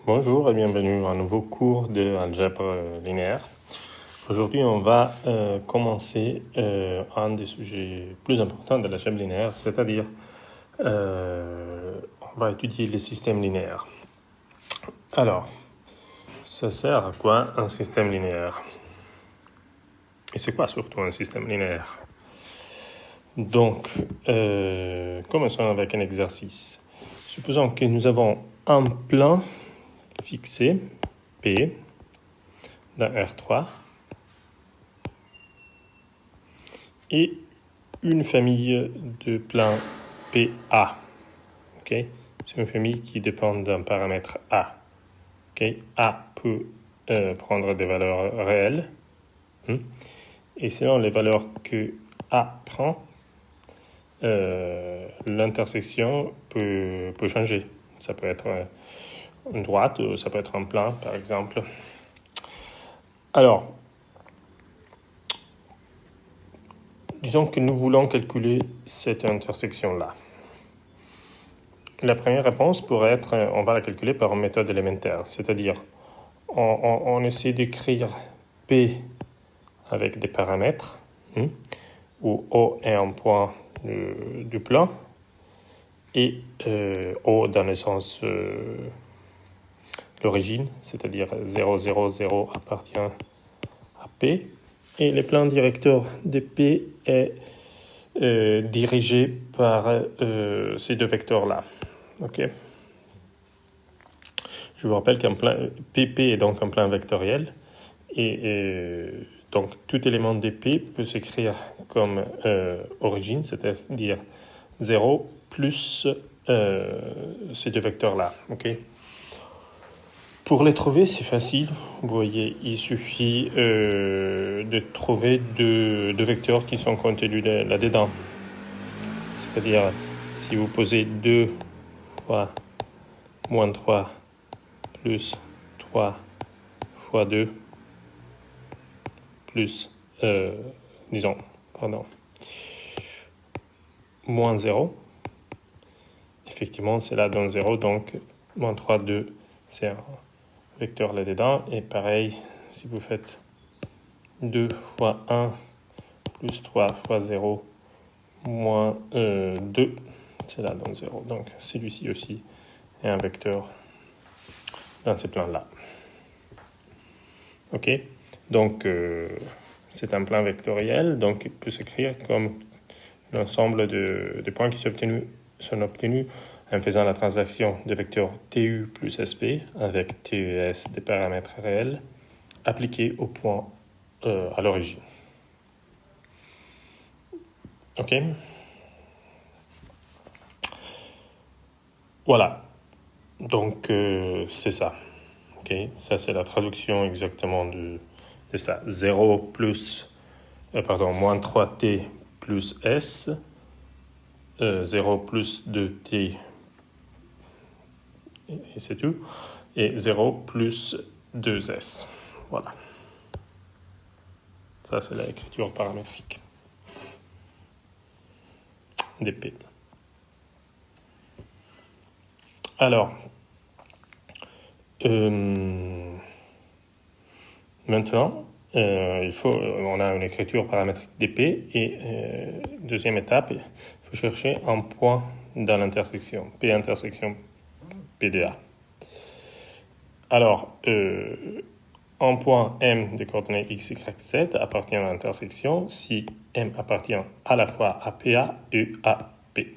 Bonjour et bienvenue à un nouveau cours d'algèbre linéaire. Aujourd'hui, on va commencer un des sujets plus importants de l'algèbre linéaire, c'est-à-dire on va étudier les systèmes linéaires. Alors, ça sert à quoi un système linéaire? Et c'est quoi surtout un système linéaire? Donc, commençons avec un exercice. Supposons que nous avons un plan fixé, P, dans R3, et une famille de plans PA. Okay? C'est une famille qui dépend d'un paramètre A. Okay? A peut prendre des valeurs réelles. Et selon les valeurs que A prend, l'intersection peut changer. Ça peut être une droite, ça peut être un plan, par exemple. Alors, disons que nous voulons calculer cette intersection-là. La première réponse pourrait être, on va la calculer par une méthode élémentaire, c'est-à-dire on essaie d'écrire P avec des paramètres, où O est un point du plan, et O dans le sens l'origine, c'est-à-dire 0, 0, 0 appartient à P, et le plan directeur de P est dirigé par ces deux vecteurs-là. Ok. Je vous rappelle qu'un plan PP est donc un plan vectoriel, et donc tout élément de P peut s'écrire comme origine, c'est-à-dire 0 plus ces deux vecteurs-là. Okay. Pour les trouver, c'est facile. Vous voyez, il suffit de trouver deux vecteurs qui sont contenus là-dedans. C'est-à-dire, si vous posez 2 fois moins 3 plus 3 fois 2 plus, moins 0, effectivement, c'est là dans 0, donc moins 3, 2, c'est un vecteur là-dedans. Et pareil, si vous faites 2 fois 1 plus 3 fois 0 moins 2, c'est là dans 0. Donc celui-ci aussi est un vecteur dans ces plans-là. Ok, donc c'est un plan vectoriel, donc il peut s'écrire comme l'ensemble de points qui sont obtenus en faisant la transaction de vecteurs TU plus SP avec TES des paramètres réels appliqués au point à l'origine. Ok. Voilà. Donc c'est ça. Ok. Ça c'est la traduction exactement de ça. 0 plus, moins 3t plus s, 0 plus 2t, et c'est tout, et 0 plus 2s. Voilà. Ça, c'est l'écriture paramétrique des P. Alors, maintenant, on a une écriture paramétrique des P, et deuxième étape, il faut chercher un point dans l'intersection, P intersection PDA. Alors, un point M de coordonnées x, y, z appartient à l'intersection si M appartient à la fois à PA et à P.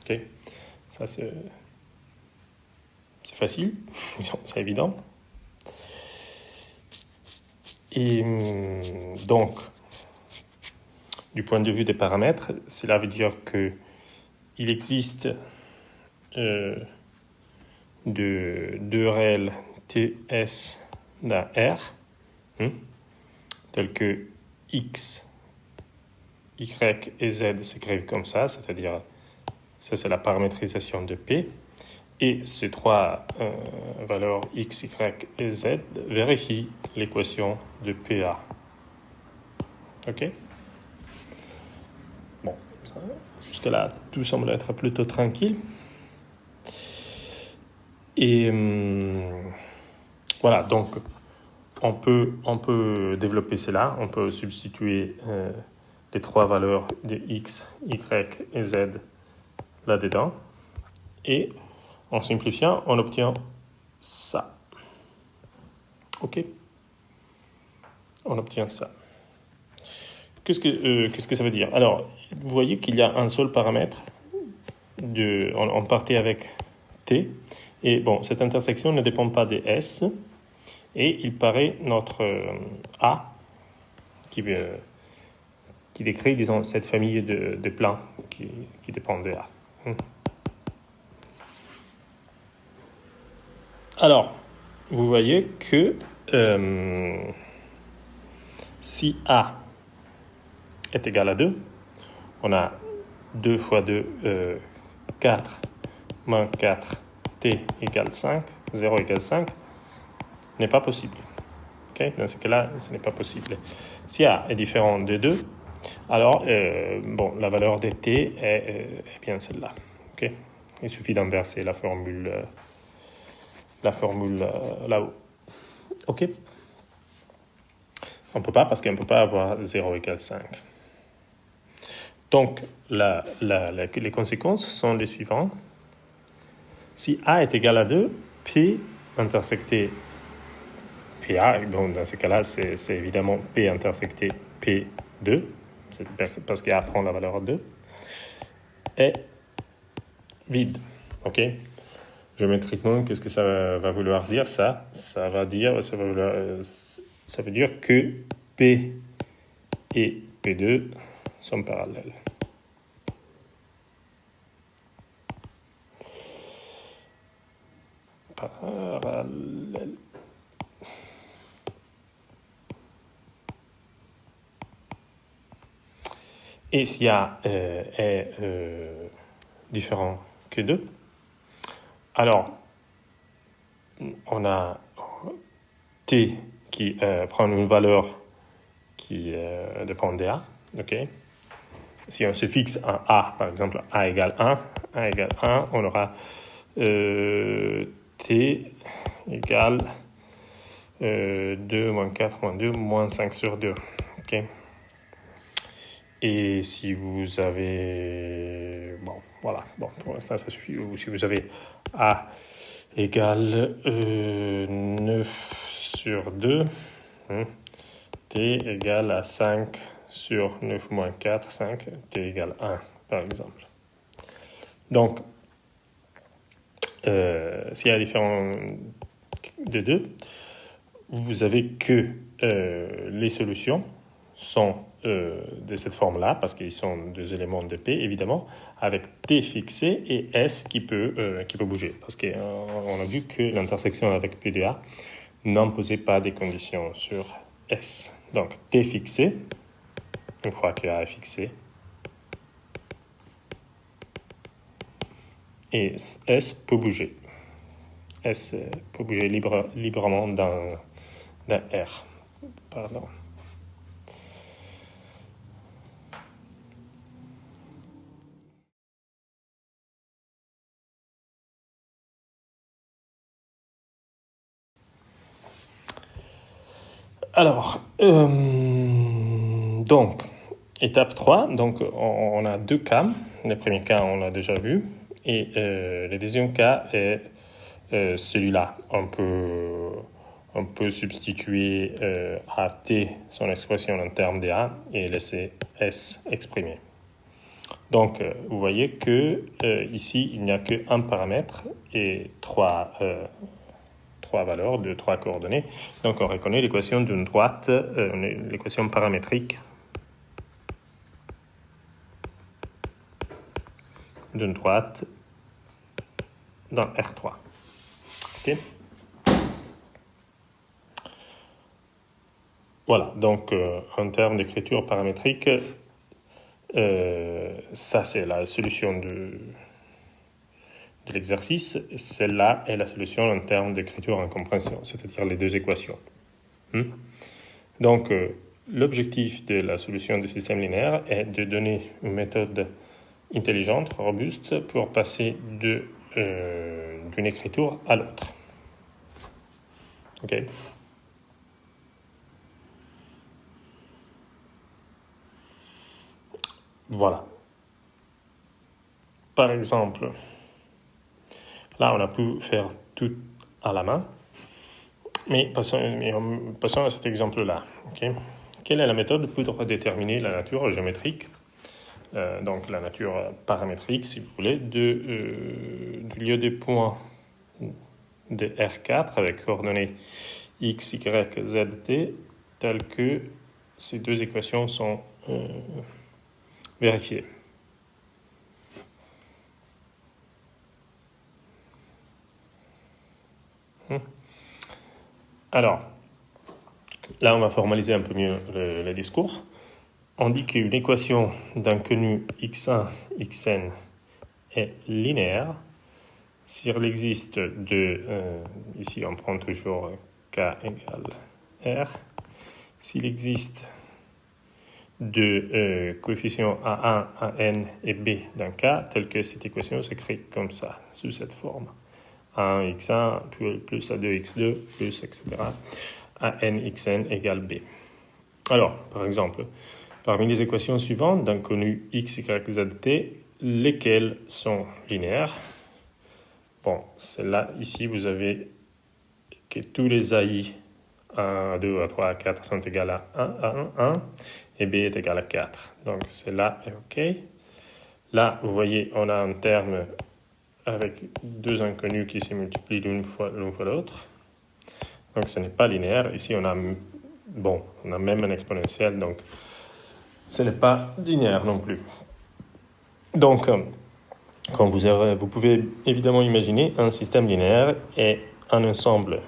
Ok, ça c'est facile, c'est évident. Et donc, du point de vue des paramètres, cela veut dire que il existe deux réels TS dans R, tels que X, Y et Z s'écrivent comme ça, c'est-à-dire ça c'est la paramétrisation de P, et ces trois valeurs X, Y et Z vérifient l'équation de PA. Ok. Bon, jusque-là, tout semble être plutôt tranquille. Et voilà, donc on peut développer cela, on peut substituer les trois valeurs de x, y et z là-dedans. Et en simplifiant, on obtient ça. OK? On obtient ça. Qu'est-ce que ça veut dire? Alors, vous voyez qu'il y a un seul paramètre. On partait avec t. Et bon, cette intersection ne dépend pas de s. Et il paraît notre a qui décrit, disons, cette famille de plans qui dépend de a. Alors, vous voyez que si a est égal à 2, on a 2 fois 2, 4, moins 4, t égale 5, 0 égale 5, n'est pas possible. Okay? Dans ce cas-là, ce n'est pas possible. Si a est différent de 2, alors la valeur de t est bien celle-là. Okay? Il suffit d'inverser la formule là-haut. OK? On ne peut pas parce qu'on ne peut pas avoir 0 égale 5. Donc, les conséquences sont les suivantes. Si A est égal à 2, P intersecté PA, donc dans ce cas-là, c'est évidemment P intersecté P2, parce qu'A prend la valeur 2, est vide. OK? Géométriquement, qu'est-ce que ça va vouloir dire, ça? Ça veut dire que P et P2 sont parallèles. Parallèles. Et si A est différent que 2, alors on a T qui prend une valeur qui dépend de A. Okay? Si on se fixe un A, par exemple A égale 1, on aura T égale 2 moins 4 moins 2 moins 5 sur 2. Okay? Et si vous avez... pour l'instant ça suffit. Ou si vous avez A égale 9 sur 2, T égale à 5 sur 9 moins 4, 5, T égale 1, par exemple. Donc, s'il y a différent de 2, vous avez que les solutions sont de cette forme-là, parce qu'ils sont deux éléments de P, évidemment, avec T fixé et S qui peut bouger. Parce qu'on a vu que l'intersection avec P de A n'imposait pas des conditions sur S. Donc, T fixé, une fois que A est fixé, et S peut bouger. S peut bouger librement dans R. Pardon. Alors, donc, étape 3, donc on a deux cas. Le premier cas, on l'a déjà vu. Et le deuxième cas est celui-là. On peut substituer à T son expression en termes de A et laisser S exprimer. Donc, vous voyez que ici, il n'y a qu'un paramètre et trois valeurs de 3 coordonnées. Donc, on reconnaît l'équation d'une droite, l'équation paramétrique d'une droite dans R3. OK? Voilà, donc en termes d'écriture paramétrique, ça c'est la solution de l'exercice. Celle-là est la solution en termes d'écriture en compréhension, c'est-à-dire les deux équations. Donc, l'objectif de la solution du système linéaire est de donner une méthode intelligente, robuste, pour passer de d'une écriture à l'autre. Ok. Voilà. Par exemple, là, on a pu faire tout à la main, mais passons à cet exemple-là. Okay. Quelle est la méthode pour déterminer la nature géométrique, donc la nature paramétrique, si vous voulez, du lieu des points de R4 avec coordonnées x, y, z, t, telles que ces deux équations sont vérifiées. Alors, là, on va formaliser un peu mieux le discours. On dit qu'une équation d'inconnu x1, xn est linéaire s'il existe ici on prend toujours k égale r, s'il existe de coefficients A1, AN et B d'un k, tel que cette équation s'écrit comme ça, sous cette forme. A1, x1 plus A2, x2, plus etc. AN, xn égale B. Alors, par exemple, parmi les équations suivantes d'inconnu x, y, z, t, lesquelles sont linéaires? Bon, celle-là, ici, vous avez que tous les AI, 1, A2, A3, A4 sont égales à 1, et B est égal à 4. Donc, celle-là est OK. Là, vous voyez, on a un terme avec deux inconnus qui se multiplient l'une fois l'autre. Donc, ce n'est pas linéaire. Ici, on a même un exponentiel, donc ce n'est pas linéaire non plus. Donc, comme vous pouvez évidemment imaginer, un système linéaire est un ensemble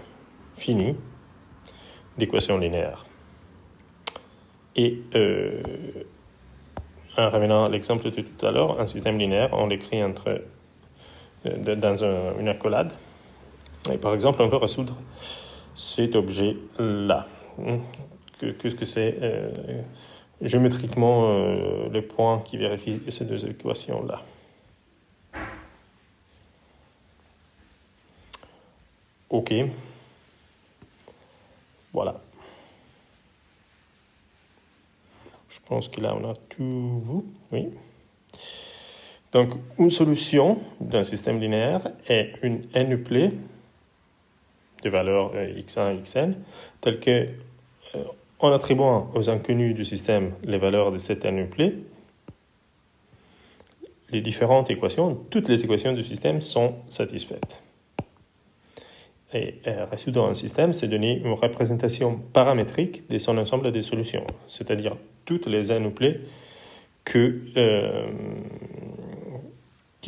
fini d'équations linéaires. Et en revenant à l'exemple de tout à l'heure, un système linéaire, on l'écrit dans une accolade. Et par exemple, on veut résoudre cet objet-là. Qu'est-ce que c'est géométriquement les points qui vérifient ces deux équations-là? OK. Voilà. Je pense que là, on a tout vu. Oui. Donc, une solution d'un système linéaire est une n-uplée de valeurs x1 et xn, telle que, en attribuant aux inconnus du système les valeurs de cette n-uplée, les différentes équations, toutes les équations du système sont satisfaites. Et résoudre un système, c'est donner une représentation paramétrique de son ensemble de solutions, c'est-à-dire toutes les n-uplées qui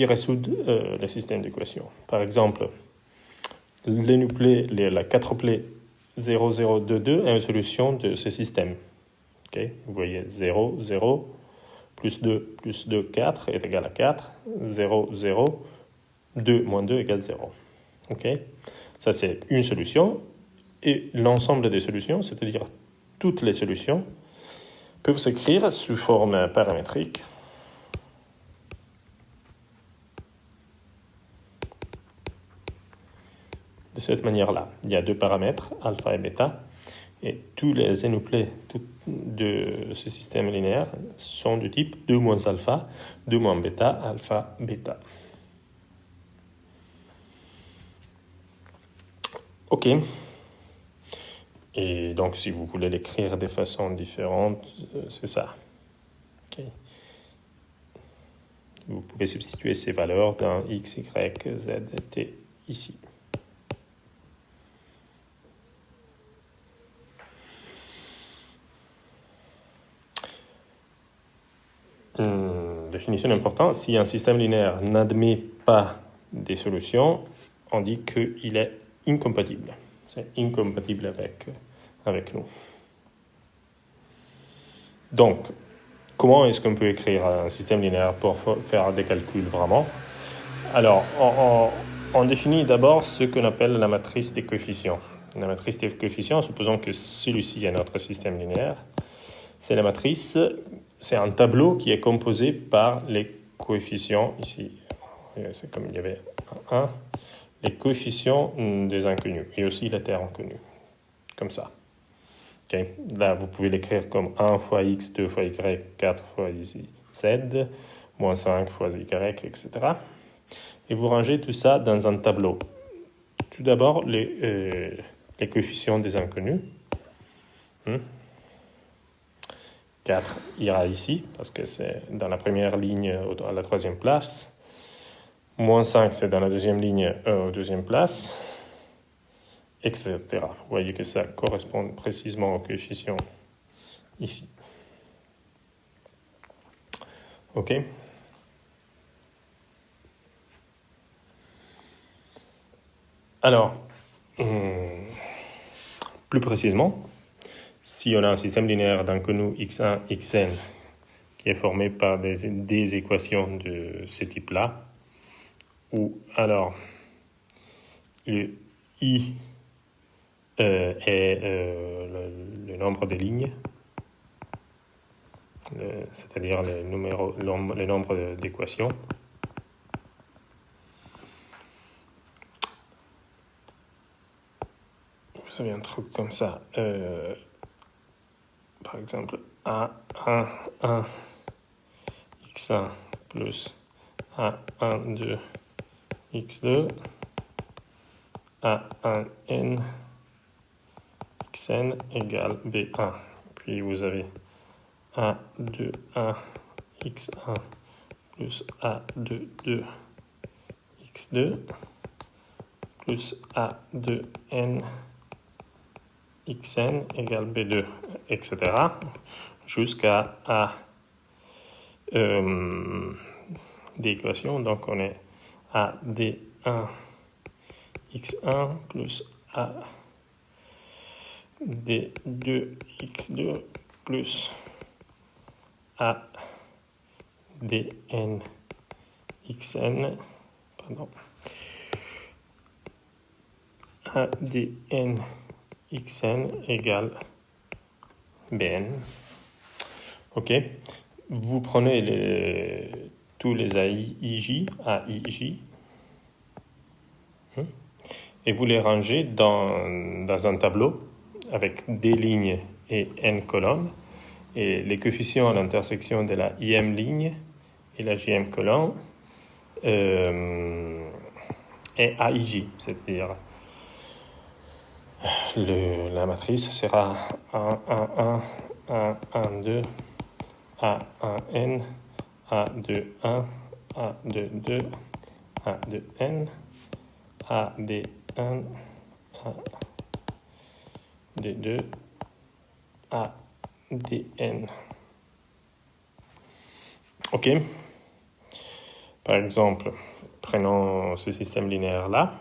résoudent le système d'équations. Par exemple, la 4-uplée 0, 0, 2, 2 est une solution de ce système. Okay. Vous voyez 0, 0, plus 2, 4 est égal à 4, 0, 0, 2 moins 2 égale 0. Okay. Ça, c'est une solution. Et l'ensemble des solutions, c'est-à-dire toutes les solutions, peuvent s'écrire sous forme paramétrique. De cette manière-là, il y a deux paramètres, alpha et bêta, et tous les n-uplets de ce système linéaire sont du type 2 moins alpha, 2 moins bêta, alpha, bêta. OK. Et donc, si vous voulez l'écrire de façon différente, c'est ça. Okay. Vous pouvez substituer ces valeurs dans x, y, z, t ici. Définition importante, si un système linéaire n'admet pas des solutions, on dit qu'il est incompatible. C'est incompatible avec nous. Donc, comment est-ce qu'on peut écrire un système linéaire pour faire des calculs vraiment? Alors, on définit d'abord ce qu'on appelle la matrice des coefficients. La matrice des coefficients, supposons que celui-ci est notre système linéaire, c'est la matrice, c'est un tableau qui est composé par les coefficients, ici c'est comme il y avait un 1, les coefficients des inconnus et aussi les terres inconnues, comme ça. Okay. Là, vous pouvez l'écrire comme 1 fois x, 2 fois y, 4 fois z, moins 5 fois y, etc. Et vous rangez tout ça dans un tableau. Tout d'abord, les coefficients des inconnus. 4 ira ici, parce que c'est dans la première ligne à la troisième place. Moins 5, c'est dans la deuxième ligne aux deuxième place, etc. Vous voyez que ça correspond précisément au coefficient ici. OK? Alors, plus précisément, si on a un système linéaire d'inconnus x1, xn qui est formé par des équations de ce type-là, où alors le i est le nombre de lignes, c'est-à-dire le nombre d'équations. Vous savez, un truc comme ça. Par exemple, A1, 1, x1 plus A1, 2, x2, A1n, xn égale B1. Puis vous avez A2, 1, x1 plus A2, 2, x2 plus A2n, xn égale B2, etc. jusqu'à A d'équation. Donc on est A D1 x1 plus A D2 x2 plus A dn xn, pardon, A dn xn égale bn. OK. Vous prenez tous les AIJ, et vous les rangez dans un tableau avec des lignes et n colonnes. Et les coefficients à l'intersection de la im ligne et la jm colonne est AIJ, c'est-à-dire la matrice sera 1, 1, 1, 1, 1, 2, A1n, A2, 1, A2, 2, A2n, AD1, AD2, ADN. OK. Par exemple, prenons ce système linéaire-là,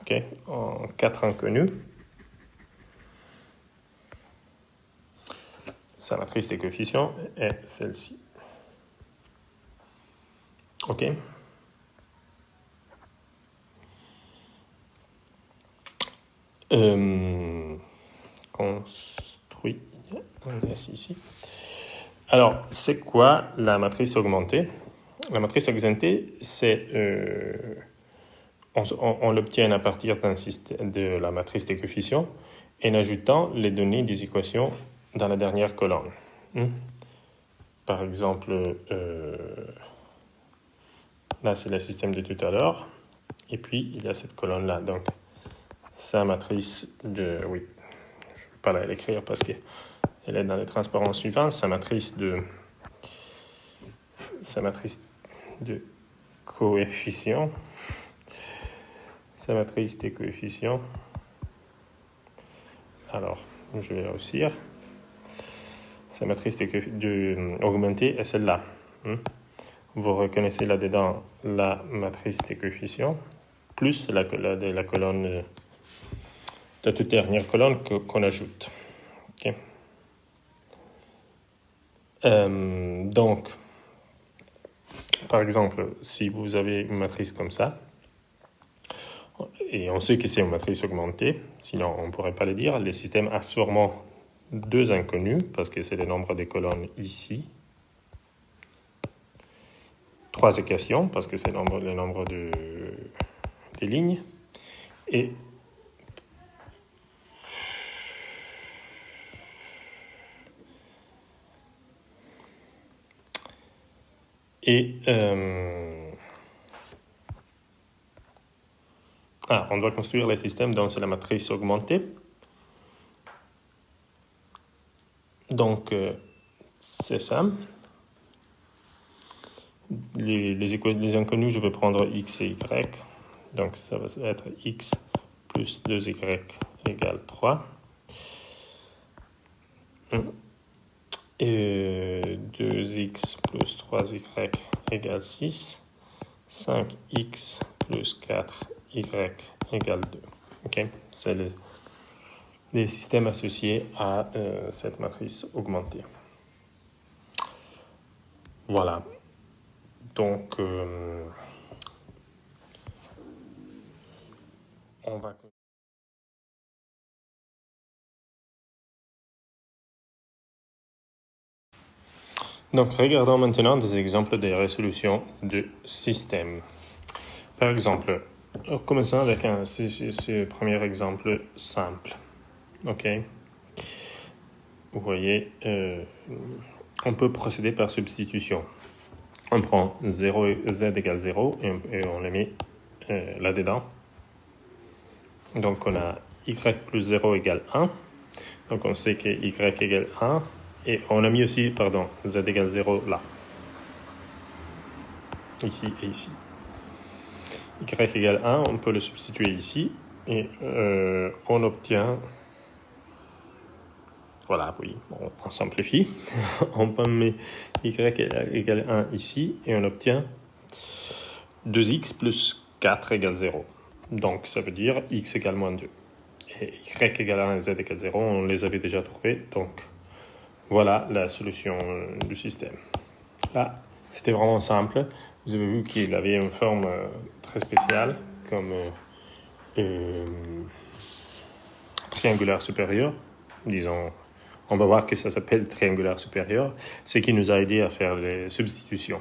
okay, en 4 inconnus. Sa matrice des coefficients est celle-ci. OK. Construit un S ici. Alors, c'est quoi la matrice augmentée? La matrice augmentée, c'est on l'obtient à partir de la matrice des coefficients en ajoutant les données des équations dans la dernière colonne. Par exemple, là c'est le système de tout à l'heure, et puis il y a cette colonne-là. Donc, sa matrice de... Oui, je ne vais pas l'écrire parce qu'elle est dans les transparences suivantes. Sa matrice de coefficients. Sa matrice des coefficients. Alors, je vais réussir. Sa matrice augmentée est celle-là. Vous reconnaissez là-dedans la matrice des coefficients, plus la colonne, la toute dernière colonne qu'on ajoute. Okay. Donc, par exemple, si vous avez une matrice comme ça, et on sait que c'est une matrice augmentée, sinon on ne pourrait pas le dire, le système a sûrement deux inconnus, parce que c'est le nombre des colonnes ici. 3 équations, parce que c'est le nombre des lignes. On doit construire les systèmes dont c'est la matrice augmentée. Donc, c'est ça. Les inconnus, je vais prendre x et y. Donc, ça va être x plus 2y égale 3. Et 2x plus 3y égale 6. 5x plus 4y égale 2. Okay? C'est les systèmes associés à cette matrice augmentée. Voilà. Donc, on va... Donc, regardons maintenant des exemples de résolution de systèmes. Par exemple, commençons avec ce premier exemple simple. OK. Vous voyez, on peut procéder par substitution. On prend 0 z égale 0 et on le met là-dedans. Donc, on a y plus 0 égale 1. Donc, on sait que y égale 1. Et on a mis aussi, z égale 0 là. Ici et ici. Y égale 1, on peut le substituer ici. Et on obtient... Voilà, oui, on simplifie. On met y égale 1 ici. Et on obtient 2x plus 4 égale 0. Donc, ça veut dire x égale moins 2. Et y égale 1 et z égale 0, on les avait déjà trouvés. Donc, voilà la solution du système. Là, c'était vraiment simple. Vous avez vu qu'il avait une forme très spéciale, comme triangulaire supérieur. Disons, on va voir que ça s'appelle triangulaire supérieur. C'est qui nous a aidé à faire les substitutions.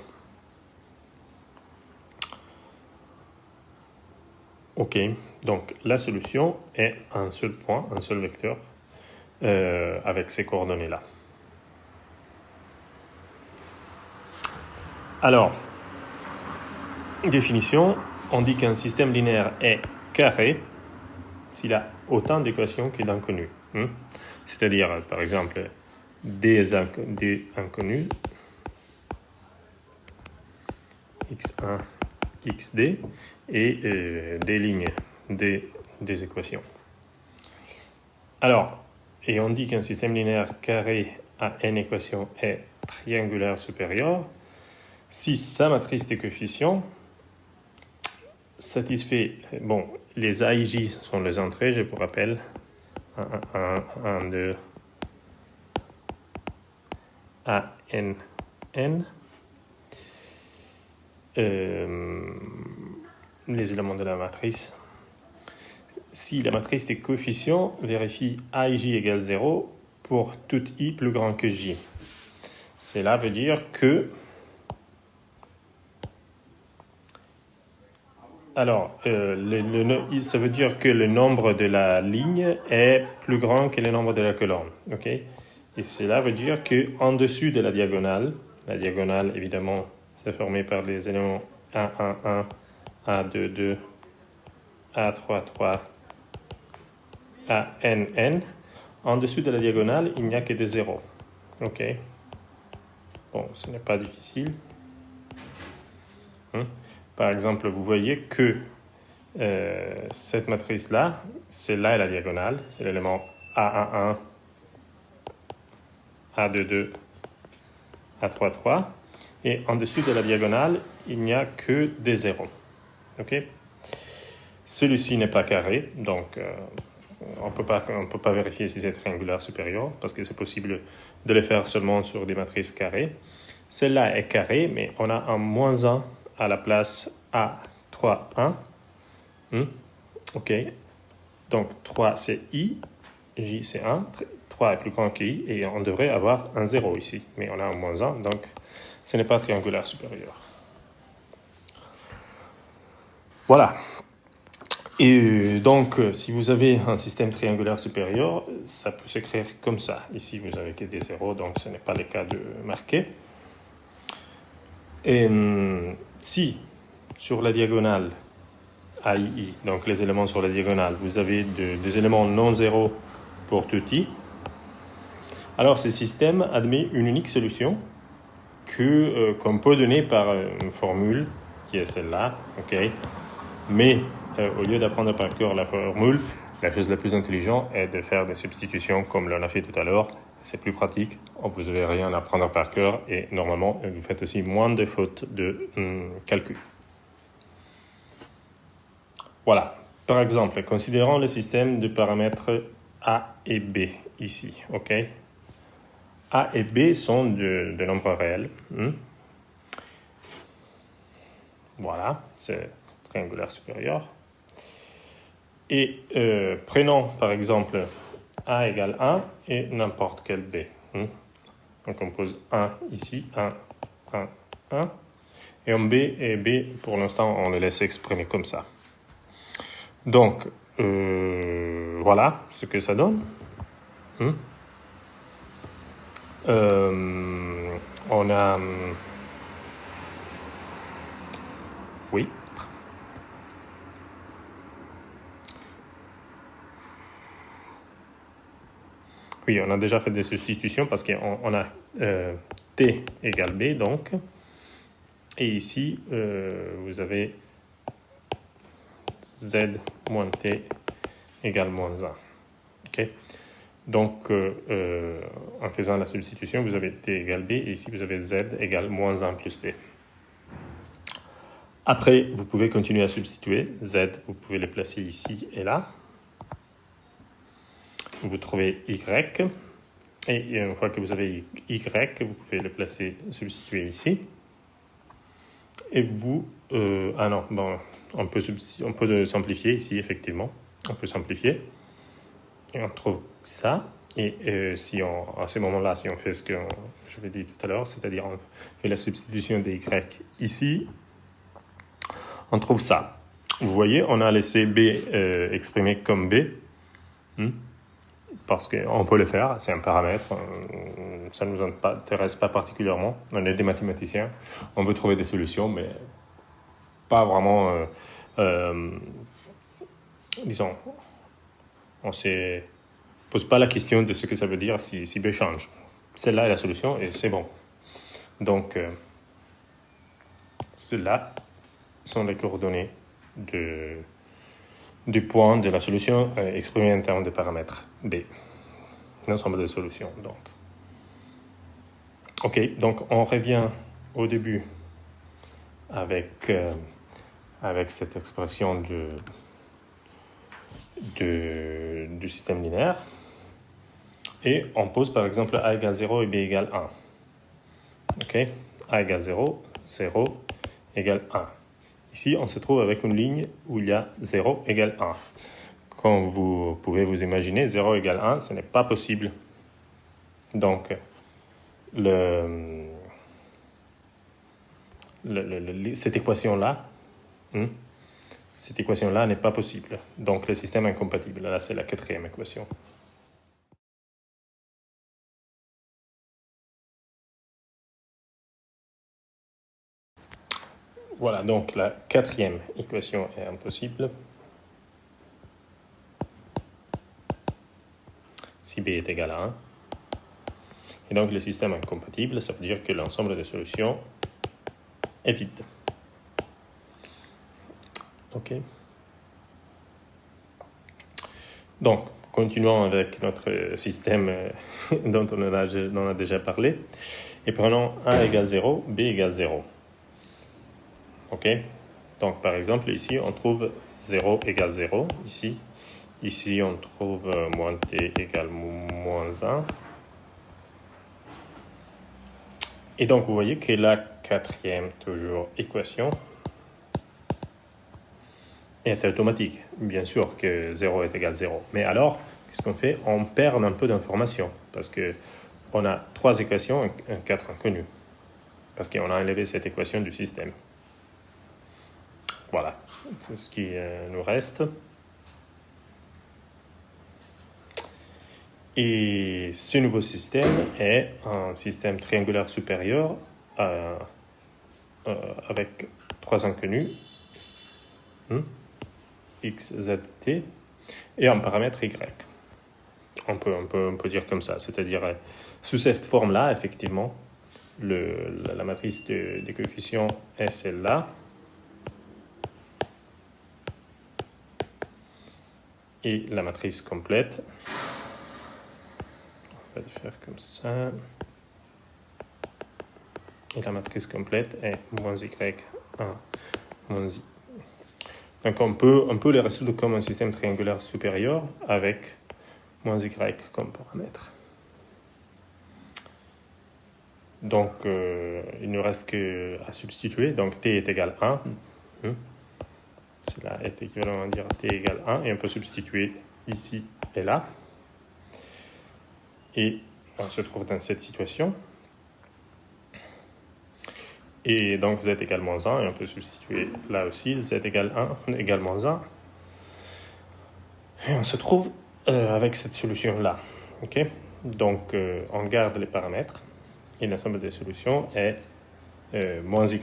OK, donc la solution est un seul point, un seul vecteur, avec ces coordonnées-là. Alors, définition, on dit qu'un système linéaire est carré s'il a autant d'équations que d'inconnus. C'est-à-dire, par exemple, des inconnus, x1, xd, et des lignes, des équations. Alors, et on dit qu'un système linéaire carré à n équations est triangulaire supérieur si sa matrice de coefficients satisfait, les A et J sont les entrées, je vous rappelle, 1, 2, A, N, N, les éléments de la matrice. Si la matrice des coefficients vérifie A et J égale 0 pour tout I plus grand que J. Cela veut dire que... Alors, ça veut dire que le nombre de la ligne est plus grand que le nombre de la colonne. OK? Et cela veut dire qu'en dessus de la diagonale évidemment, c'est formé par les éléments A1, 1, A2, 2, A3, 3, AN, N. En dessous de la diagonale, il n'y a que des zéros. OK? Bon, ce n'est pas difficile. Par exemple, vous voyez que cette matrice-là, c'est là la diagonale, c'est l'élément A11, A22, A33. Et en dessous de la diagonale, il n'y a que des zéros. OK? Celui-ci n'est pas carré, donc on ne peut pas vérifier si c'est triangulaire supérieur, parce que c'est possible de le faire seulement sur des matrices carrées. Celle-là est carrée, mais on a un moins 1 à la place A3, 1. OK. Donc 3 c'est I, J c'est 1, 3 est plus grand que I, et on devrait avoir un 0 ici. Mais on a un moins 1, donc ce n'est pas triangulaire supérieur. Voilà. Et donc, si vous avez un système triangulaire supérieur, ça peut s'écrire comme ça. Ici, vous avez que des zéros, donc ce n'est pas le cas de marquer. Et si, sur la diagonale AII, donc les éléments sur la diagonale, vous avez des éléments non zéros pour tout i, alors ce système admet une unique solution qu'on peut donner par une formule qui est celle-là, ok. Mais au lieu d'apprendre par cœur la formule, la chose la plus intelligente est de faire des substitutions comme l'on a fait tout à l'heure. C'est plus pratique, vous n'avez rien à apprendre par cœur et normalement vous faites aussi moins de fautes de calcul. Voilà, par exemple, considérons le système de paramètres A et B ici, ok. A et B sont de nombres réels. Voilà, c'est triangulaire supérieur. Et prenons par exemple A égale 1 et n'importe quel B. Donc on pose 1 ici, 1, 1, 1. Et en B et B, pour l'instant, on le laisse exprimer comme ça. Donc, voilà ce que ça donne. On a... oui. Oui, on a déjà fait des substitutions parce qu'on a T égale B, donc. Et ici, vous avez Z moins T égale moins 1. OK? Donc, en faisant la substitution, vous avez T égale B, et ici, vous avez Z égale moins 1 plus B. Après, vous pouvez continuer à substituer. Z, vous pouvez le placer ici et là. Vous trouvez Y. Et une fois que vous avez Y, vous pouvez le placer, substituer ici. Et vous... ah non, bon, on peut simplifier ici, effectivement. On peut simplifier. Et on trouve ça. Et à ce moment-là, si on fait ce que je vous ai dit tout à l'heure, c'est-à-dire on fait la substitution des Y ici, on trouve ça. Vous voyez, on a laissé B exprimé comme B. Parce qu'on peut le faire, c'est un paramètre, ça ne nous intéresse pas particulièrement. On est des mathématiciens, on veut trouver des solutions, mais pas vraiment, disons, on ne se pose pas la question de ce que ça veut dire si B change. Celle-là est la solution et c'est bon. Donc, ceux-là sont les coordonnées du point de la solution exprimée en termes de paramètres B. L'ensemble des solutions, donc. Ok, donc on revient au début avec cette expression du système linéaire. Et on pose par exemple A égale 0 et B égale 1. Ok, A égale 0, 0 égale 1. Ici, on se trouve avec une ligne où il y a 0 égale 1. Comme vous pouvez vous imaginer, 0 égale 1, ce n'est pas possible. Donc, cette équation-là, n'est pas possible. Donc, le système est incompatible. Là, c'est la quatrième équation. Voilà, donc la quatrième équation est impossible. Si B est égal à 1. Et donc le système est incompatible, ça veut dire que l'ensemble des solutions est vide. Ok. Donc, continuons avec notre système dont on a déjà parlé. Et prenons A égale 0, B égale 0. Ok. Donc, par exemple, ici, on trouve 0 égale 0. Ici, on trouve moins t égale moins 1. Et donc, vous voyez que la quatrième, toujours, équation est automatique. Bien sûr que 0 est égal à 0. Mais alors, qu'est-ce qu'on fait? On perd un peu d'informations parce qu'on a 3 équations et 4 inconnues. Parce qu'on a enlevé cette équation du système. Voilà, c'est ce qui nous reste. Et ce nouveau système est un système triangulaire supérieur avec trois inconnus, x, z, t, et un paramètre y. On peut dire comme ça, c'est-à-dire sous cette forme-là, effectivement, la matrice des coefficients est celle-là. Et la matrice complète, on va le faire comme ça. Et la matrice complète est moins y1, moins i. Donc on peut les résoudre comme un système triangulaire supérieur avec moins y comme paramètre. Donc il ne reste qu'à substituer. Donc t est égal à 1. Cela est équivalent à dire t égale 1. Et on peut substituer ici et là. Et on se trouve dans cette situation. Et donc z égale moins 1. Et on peut substituer là aussi z égale 1 égale moins 1. Et on se trouve avec cette solution-là. Okay, donc on garde les paramètres. Et la somme des solutions est moins y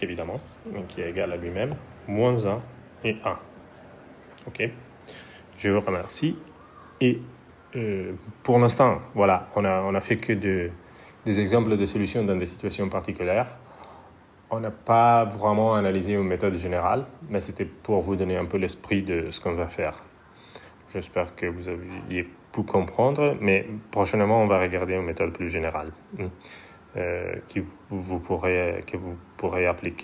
évidemment, qui est égal à lui-même, moins 1 et 1. Ok, je vous remercie. Et pour l'instant, voilà, on a fait que des exemples de solutions dans des situations particulières. On n'a pas vraiment analysé une méthode générale, mais c'était pour vous donner un peu l'esprit de ce qu'on va faire. J'espère que vous aviez pu comprendre, mais prochainement, on va regarder une méthode plus générale que vous pourrez appliquer.